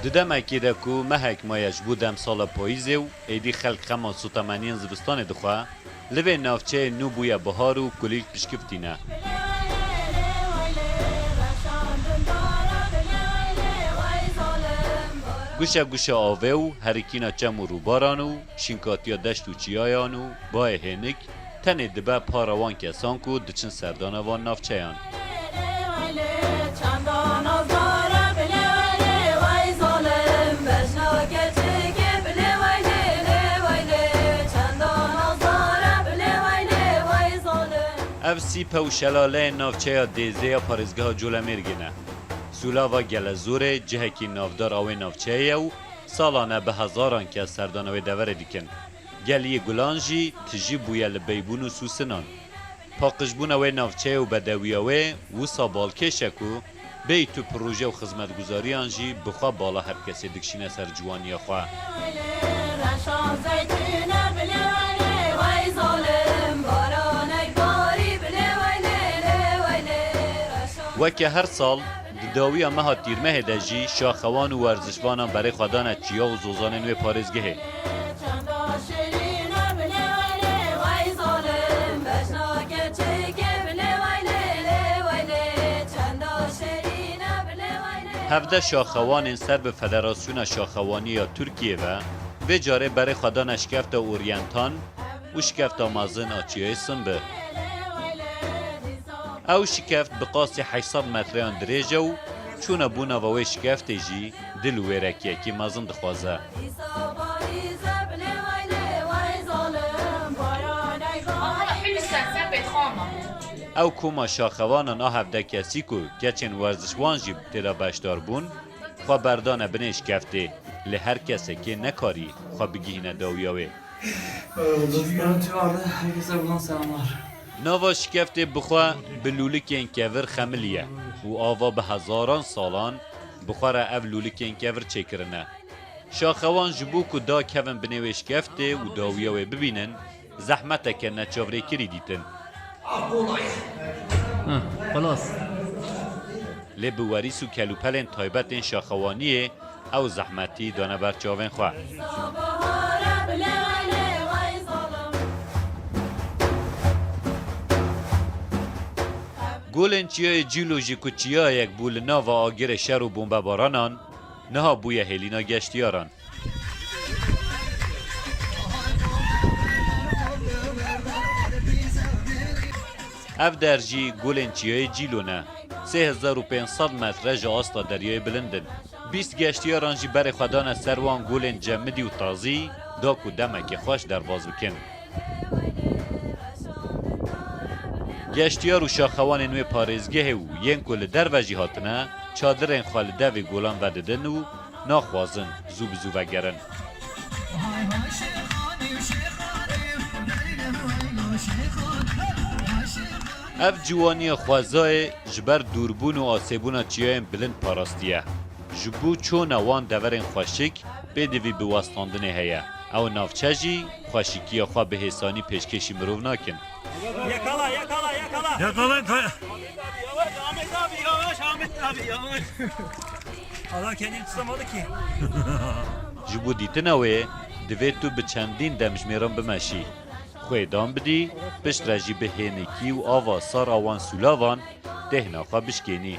ددمکی ده کو مهک مایش بودم سال پاییزه و ایدی خلق خمان سوتمانین زبستان دخواه لوه نافچه نو بویا بهار و کلیل پشکفتینه. گوشه گوشه آوه و هرکینا چم و روباران و شینکاتیا دشت و چیایان و بای هنک تنه دبه پاروان کسان که دچن سردان وان نافچهان. اف سیپه و شلاله نافچه دیزه یا پارزگاه جولمرگینه. سولاوا گلزوره جهکی نافدار آوه نافچه و سالانه به هزاران که سردانوی دوره دیکن. گلی گلانجی تجی بویا لبیبون و سوسنان. پاقشبون آوه نافچه و بدویاوه و سابالکه شکو بی تو پروژه و خدمتگزاری آنجی بخوا بالا هر کسی دکشینه سر جوانی خواه. وکه هر سال داوی مها تیرمه دجی شاخوان و ورزشوانان برای خدان چیا و زوزان نوی پارزگه. هفده شاخوان سر به فدراسیون شاخوانی یا ترکیه و به جاره برای خدان اشکفت اورینتان و شکفت مازن آچیای سنبه. او شکفت بقاسی 800 متریان دریجه و چونه بونا و شکفت جی دل و ویرکیه که مازن دخوازه. او کوما شاخوانان هفته کسی که گچن ورزشوان جی تلا بشدار بون خواه بردانه بنه شکفته لهر کسی که نکاری خواه بگیهنه داویاوه. نوا شکفت بخوا بلولکین کور خملیه و آوا به هزاران سالان بخوا را او لولکین کور چکرنه. شاخوان جبو که دا کون بنوی شکفته و داویاوه ببینن زحمته که نچاوره کری دیتن. خلاص لب وریس و کلوپلن تایبتن شاخوانیه او زحمتی دانه برچاون خواه. گولن چیای جیولوژی که چیا یک بول ناو آگر شر و بومبه بارانان نها بوی هلینا گشتیاران. اف درجی گولن چیای جیلونه 3500 متر جا آستا دریای بلندن. 20 گشتیاران جی بر خدان سروان گولن جمدی و تازی دا که دمک خوش در باز بکن. گشتیار و شاخوان نوی پارزگه و ین کل در وجی هاتنه چادرین خالده و گولان وددن و ناخوازن زوب زوبه گرن. اف جوانی خوازای جبر دوربون و آسیبون چیاین بلند پاراستیه. جبو چون وان دورین خوشک بدوی بواستاندنه هیا. او نافچه جی خوشکی خواه به حسانی پیشکشی مروف ناکن. Yakala yakala yakala. Yakalayın. Ahmet abi yavaş Ahmet abi yavaş. Allah kendini tutamadı ki. جبو دیتنه وی دوی تو به چندین دمجمیران بمشی. خوی دام بدی پشت رجی به هینکی و آوا سار آوان سولاوان دهنا خواه بشکینی.